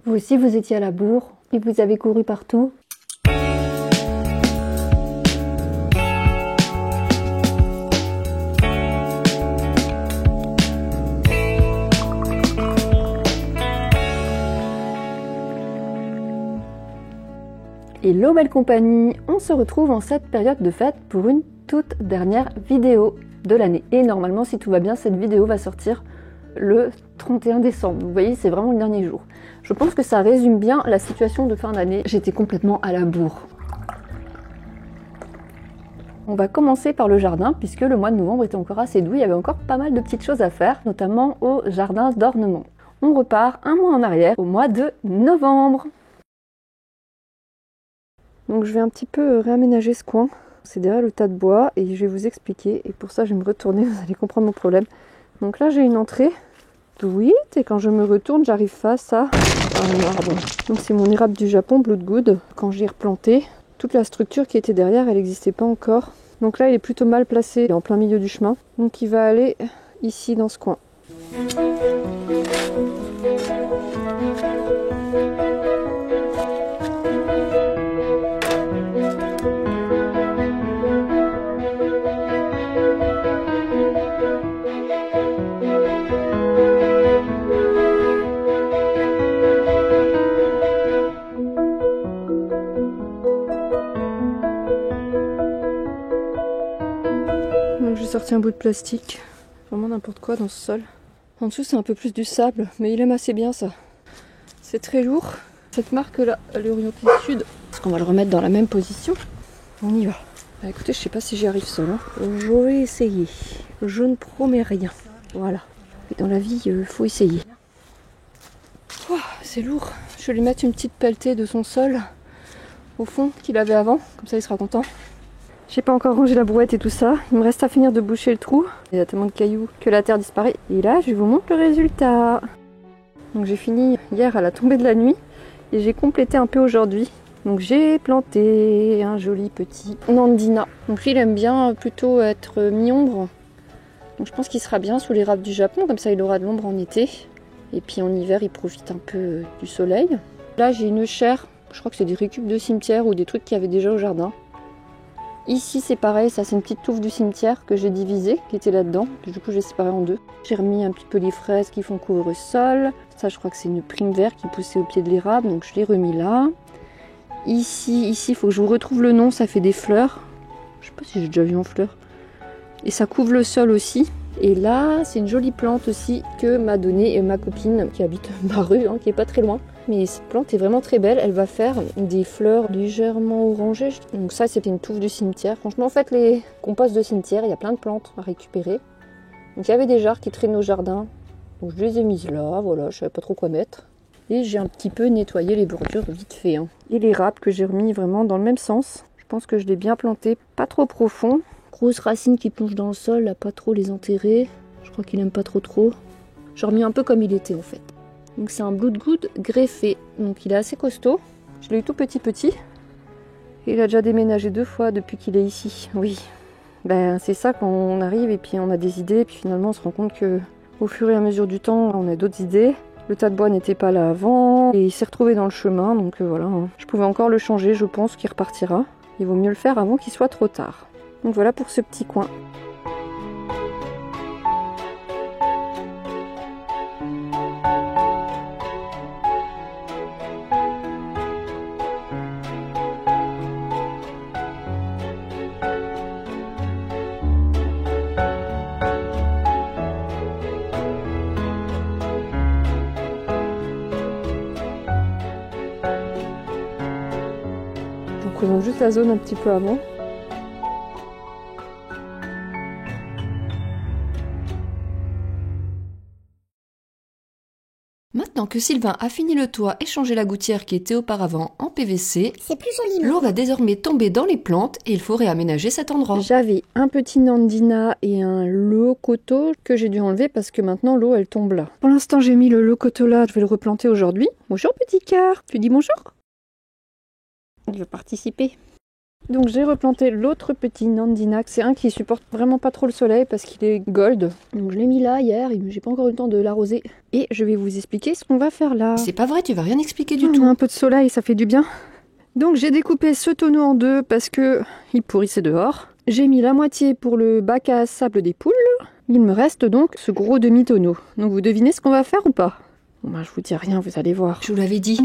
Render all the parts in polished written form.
Vous aussi, vous étiez à la bourre et vous avez couru partout. Hello belle compagnie, on se retrouve en cette période de fête pour une toute dernière vidéo de l'année. Et normalement, si tout va bien, cette vidéo va sortir le 31 décembre. Vous voyez, c'est vraiment le dernier jour. Je pense que ça résume bien la situation de fin d'année. J'étais complètement à la bourre. On va commencer par le jardin, puisque le mois de novembre était encore assez doux. Il y avait encore pas mal de petites choses à faire, notamment au jardin d'ornement. On repart un mois en arrière, au mois de novembre. Donc je vais un petit peu réaménager ce coin. C'est derrière le tas de bois et je vais vous expliquer. Et pour ça, je vais me retourner, vous allez comprendre mon problème. Donc là, j'ai une entrée douite et quand je me retourne, j'arrive face à un arbre. Donc c'est mon érable du Japon, Bloodgood. Quand j'ai replanté, toute la structure qui était derrière, elle n'existait pas encore. Donc là, il est plutôt mal placé, il est en plein milieu du chemin. Donc il va aller ici dans ce coin. Donc j'ai sorti un bout de plastique, vraiment n'importe quoi dans ce sol. En dessous c'est un peu plus du sable, mais il aime assez bien ça. C'est très lourd. Cette marque là, elle est orientée sud. Est-ce qu'on va le remettre dans la même position? On y va. Bah, écoutez, je sais pas si j'y arrive seul. Je vais essayer. Je ne promets rien. Voilà. Et dans la vie, il faut essayer. Oh, c'est lourd. Je vais lui mettre une petite pelletée de son sol au fond qu'il avait avant. Comme ça il sera content. J'ai pas encore rangé la brouette et tout ça. Il me reste à finir de boucher le trou. Il y a tellement de cailloux que la terre disparaît. Et là, je vous montre le résultat. Donc j'ai fini hier à la tombée de la nuit. Et j'ai complété un peu aujourd'hui. Donc j'ai planté un joli petit Nandina. Donc lui, il aime bien plutôt être mi-ombre. Donc je pense qu'il sera bien sous l'érable du Japon. Comme ça, il aura de l'ombre en été. Et puis en hiver, il profite un peu du soleil. Là, j'ai une chaire. Je crois que c'est des récup de cimetière ou des trucs qu'il y avait déjà au jardin. Ici c'est pareil, ça c'est une petite touffe du cimetière que j'ai divisée, qui était là-dedans. Du coup j'ai séparé en deux. J'ai remis un petit peu les fraises qui font couvre-sol. Ça je crois que c'est une prime verte qui poussait au pied de l'érable, donc je l'ai remis là. Ici, il faut que je vous retrouve le nom, ça fait des fleurs. Je sais pas si j'ai déjà vu en fleurs. Et ça couvre le sol aussi. Et là, c'est une jolie plante aussi que m'a donnée ma copine qui habite ma rue, qui est pas très loin. Mais cette plante est vraiment très belle, elle va faire des fleurs légèrement orangées. Donc ça, c'était une touffe du cimetière. Franchement, en fait, les composts de cimetière, il y a plein de plantes à récupérer. Donc il y avait des jarres qui traînaient au jardin. Donc je les ai mises là, voilà, je savais pas trop quoi mettre. Et j'ai un petit peu nettoyé les bordures vite fait. Et les râpes que j'ai remis vraiment dans le même sens. Je pense que je l'ai bien planté, pas trop profond. Grosses racines qui plongent dans le sol, là, pas trop les enterrer. Je crois qu'il aime pas trop. J'ai remis un peu comme il était en fait. Donc c'est un Bloodgood greffé, donc il est assez costaud. Je l'ai eu tout petit. Et il a déjà déménagé 2 fois depuis qu'il est ici. Oui, ben c'est ça quand on arrive et puis on a des idées. Et puis finalement on se rend compte que au fur et à mesure du temps, on a d'autres idées. Le tas de bois n'était pas là avant et il s'est retrouvé dans le chemin. Donc voilà, je pouvais encore le changer, je pense qu'il repartira. Il vaut mieux le faire avant qu'il soit trop tard. Donc voilà pour ce petit coin. Prenons juste la zone un petit peu avant. Maintenant que Sylvain a fini le toit et changé la gouttière qui était auparavant en PVC, c'est plus joli. L'eau va désormais tomber dans les plantes et il faut réaménager cet endroit. J'avais un petit Nandina et un locoto que j'ai dû enlever parce que maintenant l'eau elle tombe là. Pour l'instant j'ai mis le locoto là, je vais le replanter aujourd'hui. Bonjour petit cœur, tu dis bonjour? Il veut participer. Donc j'ai replanté l'autre petit Nandinac. C'est un qui supporte vraiment pas trop le soleil parce qu'il est gold. Donc je l'ai mis là hier, j'ai pas encore eu le temps de l'arroser. Et je vais vous expliquer ce qu'on va faire là. C'est pas vrai, tu vas rien expliquer du On tout. a un peu de soleil, ça fait du bien. Donc j'ai découpé ce tonneau en deux parce que il pourrissait dehors. J'ai mis la moitié pour le bac à sable des poules. Il me reste donc ce gros demi-tonneau. Donc vous devinez ce qu'on va faire ou pas? Bon bah je vous dis rien, vous allez voir. Je vous l'avais dit.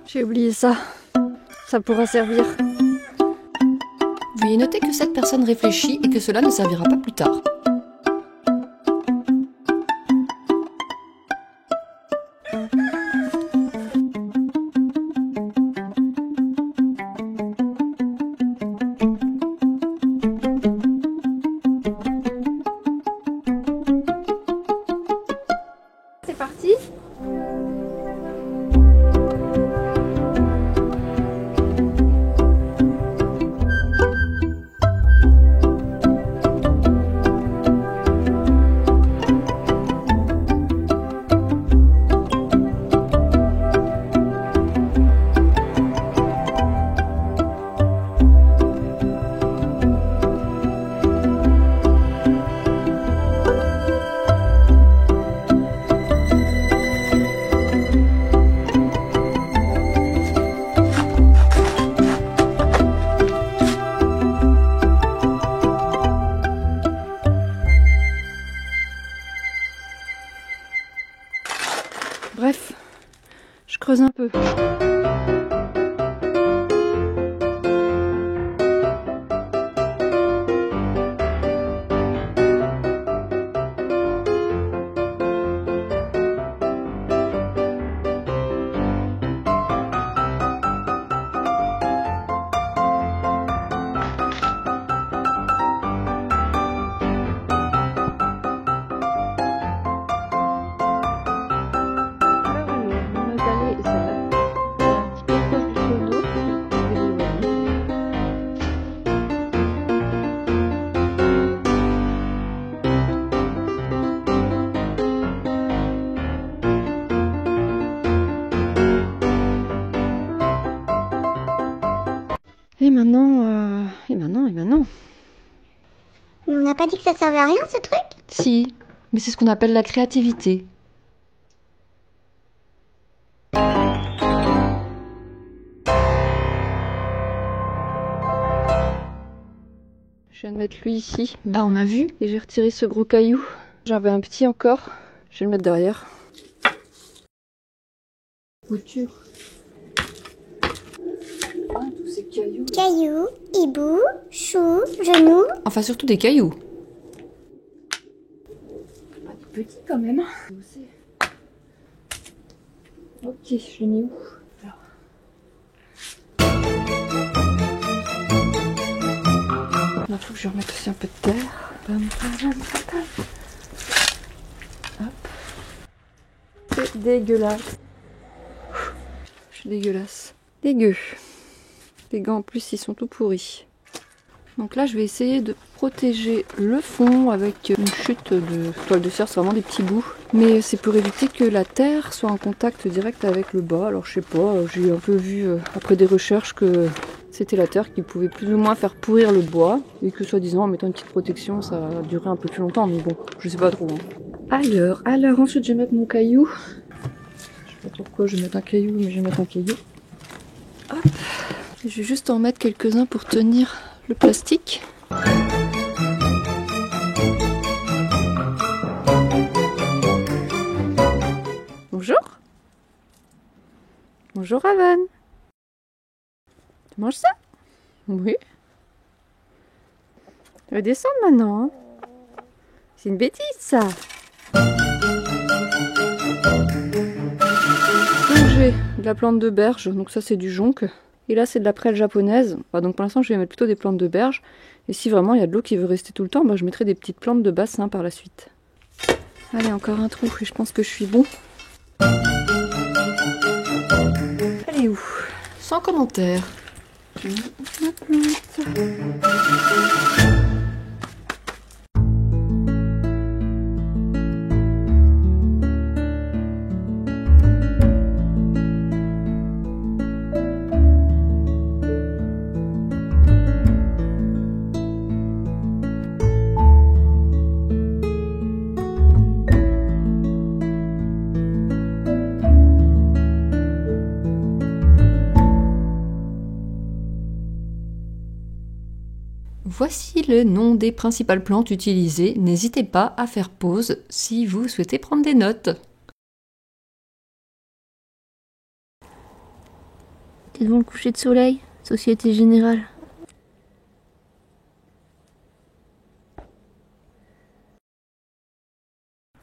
J'ai oublié ça. Ça pourra servir. Veuillez noter que cette personne réfléchit et que cela ne servira pas plus tard. C'est parti. Bref, je creuse un peu. Et maintenant. On n'a pas dit que ça servait à rien, ce truc? Si, mais c'est ce qu'on appelle la créativité. Je viens de mettre lui ici. Bah on a vu. Et j'ai retiré ce gros caillou. J'avais un petit encore. Je vais le mettre derrière. Couture. Ah, tous ces cailloux. Caillou, hibou, chou, genou. Enfin surtout des cailloux. Pas tout petit quand même. Ok, je l'ai mis où? Alors. Il faut que je remette aussi un peu de terre. Bam, bam, bam, bam. Hop. C'est dégueulasse. Je suis dégueulasse. Dégueu. Les gants en plus ils sont tout pourris. Donc là je vais essayer de protéger le fond avec une chute de toile de cire, c'est vraiment des petits bouts. Mais c'est pour éviter que la terre soit en contact direct avec le bas. Alors je sais pas, j'ai un peu vu après des recherches que c'était la terre qui pouvait plus ou moins faire pourrir le bois. Et que soi-disant en mettant une petite protection ça va durer un peu plus longtemps. Mais bon, je sais pas trop. Hein. Alors ensuite je vais mettre mon caillou. Je sais pas pourquoi je vais mettre un caillou, mais je vais mettre un caillou. Hop. Je vais juste en mettre quelques-uns pour tenir le plastique. Bonjour. Bonjour Raven. Tu manges ça? Oui. Tu vas descendre maintenant. Hein, c'est une bêtise ça. Donc j'ai de la plante de berge, donc ça c'est du jonc. Et là c'est de la prêle japonaise. Bah, donc pour l'instant je vais mettre plutôt des plantes de berge. Et si vraiment il y a de l'eau qui veut rester tout le temps, bah, je mettrai des petites plantes de bassin par la suite. Allez, encore un trou et je pense que je suis bon. Elle est où? Sans commentaire. Je vais mettre ma plante. Voici le nom des principales plantes utilisées. N'hésitez pas à faire pause si vous souhaitez prendre des notes. T'es devant le coucher de soleil, Société Générale.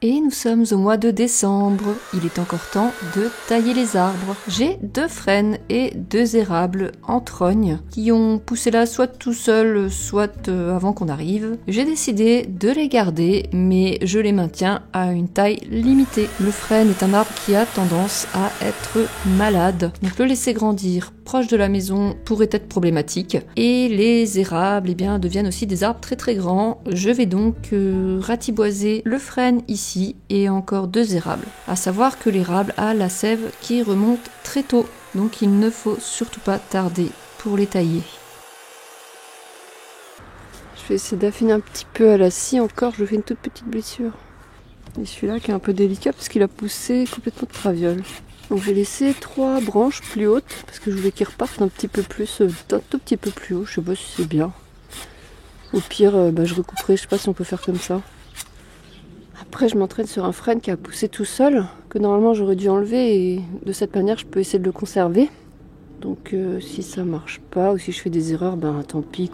Et nous sommes au mois de décembre, il est encore temps de tailler les arbres. J'ai 2 frênes et 2 érables en trogne qui ont poussé là soit tout seuls, soit avant qu'on arrive. J'ai décidé de les garder, mais je les maintiens à une taille limitée. Le frêne est un arbre qui a tendance à être malade, donc le laisser grandir proche de la maison pourrait être problématique. Et les érables deviennent aussi des arbres très très grands. Je vais donc ratiboiser le frêne ici et encore 2 érables. À savoir que l'érable a la sève qui remonte très tôt, donc il ne faut surtout pas tarder pour les tailler. Je vais essayer d'affiner un petit peu à la scie encore, je fais une toute petite blessure. Et celui-là qui est un peu délicat parce qu'il a poussé complètement de traviole. Donc j'ai laissé 3 branches plus hautes parce que je voulais qu'ils repartent un petit peu plus, un tout petit peu plus haut, je sais pas si c'est bien. Au pire, je recouperai, je sais pas si on peut faire comme ça. Après je m'entraîne sur un frêne qui a poussé tout seul, que normalement j'aurais dû enlever et de cette manière je peux essayer de le conserver. Donc si ça marche pas ou si je fais des erreurs, tant pis.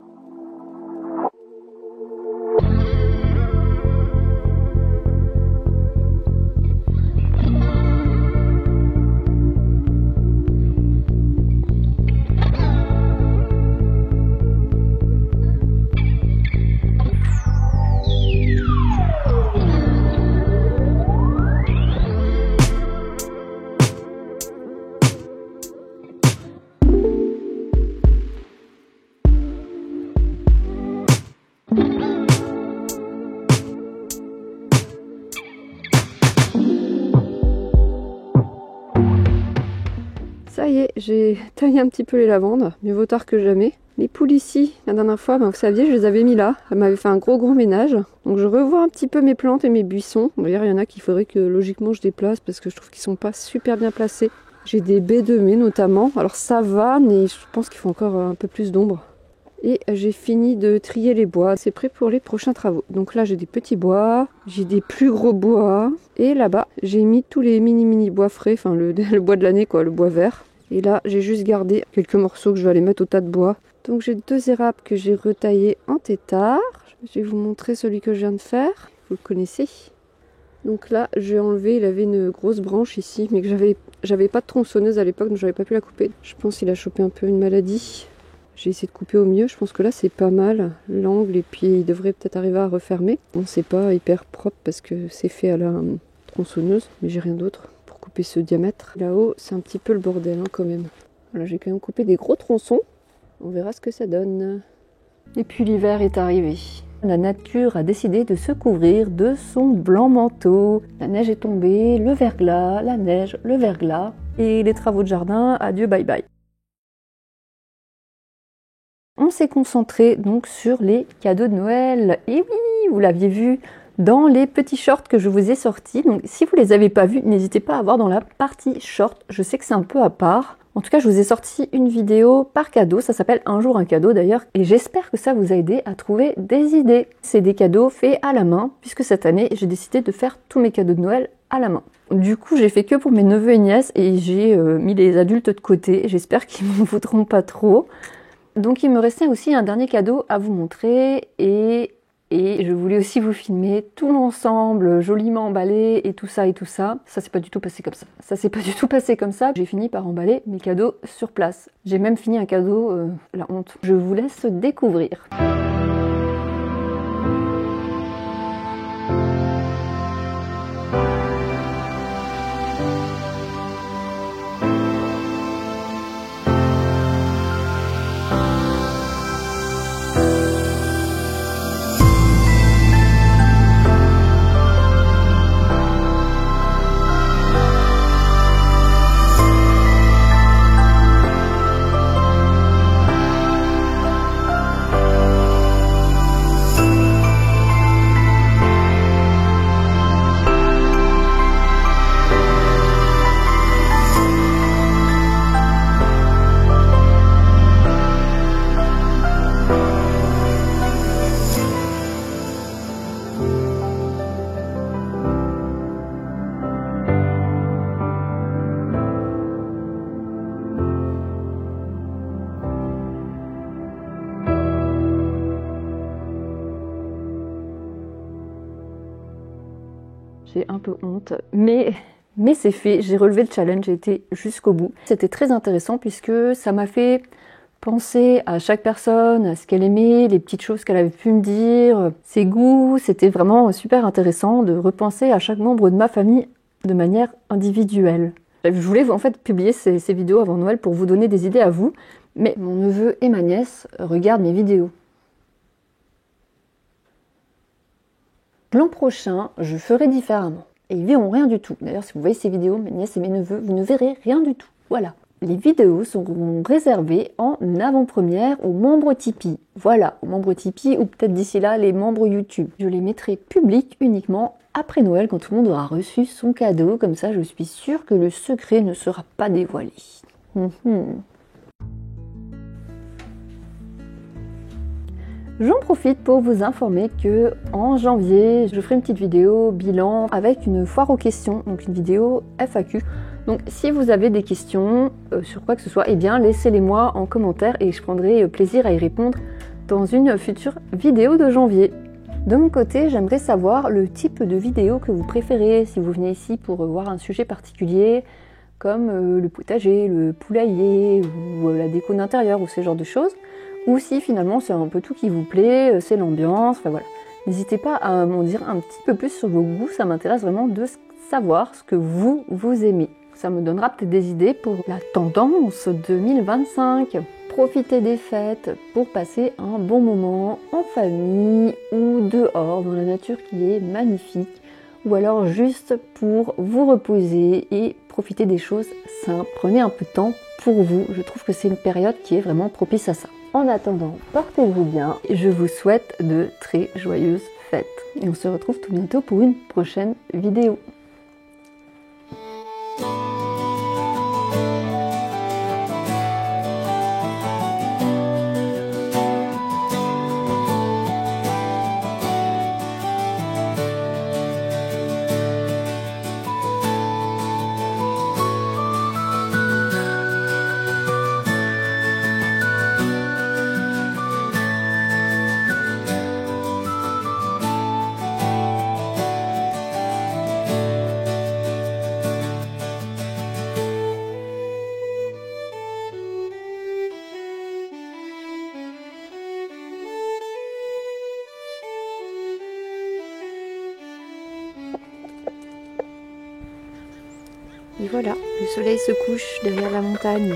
Ça y est, j'ai taillé un petit peu les lavandes, mieux vaut tard que jamais. Les poules ici, la dernière fois, vous saviez, je les avais mis là. Elles m'avaient fait un gros ménage. Donc je revois un petit peu mes plantes et mes buissons. D'ailleurs, il y en a qu'il faudrait que logiquement je déplace parce que je trouve qu'ils sont pas super bien placés. J'ai des baies de mai notamment. Alors ça va, mais je pense qu'il faut encore un peu plus d'ombre. Et j'ai fini de trier les bois. C'est prêt pour les prochains travaux. Donc là, j'ai des petits bois, j'ai des plus gros bois. Et là-bas, j'ai mis tous les mini bois frais, enfin le bois de l'année, quoi, le bois vert. Et là, j'ai juste gardé quelques morceaux que je vais aller mettre au tas de bois. Donc j'ai 2 érables que j'ai retaillés en tétard. Je vais vous montrer celui que je viens de faire. Vous le connaissez. Donc là, j'ai enlevé, il avait une grosse branche ici, mais que j'avais pas de tronçonneuse à l'époque, donc j'avais pas pu la couper. Je pense qu'il a chopé un peu une maladie. J'ai essayé de couper au mieux, je pense que là c'est pas mal l'angle et puis il devrait peut-être arriver à refermer. Bon, c'est pas hyper propre parce que c'est fait à la tronçonneuse, mais j'ai rien d'autre pour couper ce diamètre. Là-haut, c'est un petit peu le bordel quand même. Voilà, j'ai quand même coupé des gros tronçons. On verra ce que ça donne. Et puis l'hiver est arrivé. La nature a décidé de se couvrir de son blanc manteau. La neige est tombée, le verglas, la neige, le verglas. Et les travaux de jardin, adieu bye bye. On s'est concentré donc sur les cadeaux de Noël. Et oui, vous l'aviez vu dans les petits shorts que je vous ai sortis. Donc si vous les avez pas vus, n'hésitez pas à voir dans la partie short. Je sais que c'est un peu à part. En tout cas, je vous ai sorti une vidéo par cadeau. Ça s'appelle Un jour un cadeau d'ailleurs. Et j'espère que ça vous a aidé à trouver des idées. C'est des cadeaux faits à la main, puisque cette année, j'ai décidé de faire tous mes cadeaux de Noël à la main. Du coup, j'ai fait que pour mes neveux et nièces et j'ai mis les adultes de côté. J'espère qu'ils m'en voudront pas trop. Donc il me restait aussi un dernier cadeau à vous montrer et je voulais aussi vous filmer tout l'ensemble joliment emballé et tout ça et tout ça. Ça s'est pas du tout passé comme ça. Ça s'est pas du tout passé comme ça. J'ai fini par emballer mes cadeaux sur place. J'ai même fini un cadeau, la honte. Je vous laisse découvrir. J'ai un peu honte, mais c'est fait. J'ai relevé le challenge, j'ai été jusqu'au bout. C'était très intéressant puisque ça m'a fait penser à chaque personne, à ce qu'elle aimait, les petites choses qu'elle avait pu me dire, ses goûts. C'était vraiment super intéressant de repenser à chaque membre de ma famille de manière individuelle. Je voulais en fait publier ces vidéos avant Noël pour vous donner des idées à vous, mais mon neveu et ma nièce regardent mes vidéos. L'an prochain, je ferai différemment. Et ils verront rien du tout. D'ailleurs, si vous voyez ces vidéos, mes nièces et mes neveux, vous ne verrez rien du tout. Voilà. Les vidéos seront réservées en avant-première aux membres Tipeee. Voilà, aux membres Tipeee ou peut-être d'ici là les membres YouTube. Je les mettrai publiques uniquement après Noël quand tout le monde aura reçu son cadeau. Comme ça, je suis sûre que le secret ne sera pas dévoilé. J'en profite pour vous informer que en janvier, je ferai une petite vidéo bilan avec une foire aux questions, donc une vidéo FAQ. Donc si vous avez des questions sur quoi que ce soit, eh bien laissez-les-moi en commentaire et je prendrai plaisir à y répondre dans une future vidéo de janvier. De mon côté, j'aimerais savoir le type de vidéo que vous préférez, si vous venez ici pour voir un sujet particulier, comme le potager, le poulailler, ou la déco d'intérieur, ou ce genre de choses, ou si finalement c'est un peu tout qui vous plaît, c'est l'ambiance, enfin voilà. N'hésitez pas à m'en dire un petit peu plus sur vos goûts, ça m'intéresse vraiment de savoir ce que vous aimez. Ça me donnera peut-être des idées pour la tendance 2025. Profitez des fêtes pour passer un bon moment en famille ou dehors dans la nature qui est magnifique, ou alors juste pour vous reposer et profiter des choses simples. Prenez un peu de temps pour vous, je trouve que c'est une période qui est vraiment propice à ça. En attendant, portez-vous bien et je vous souhaite de très joyeuses fêtes. Et on se retrouve tout bientôt pour une prochaine vidéo. Et voilà, le soleil se couche derrière la montagne.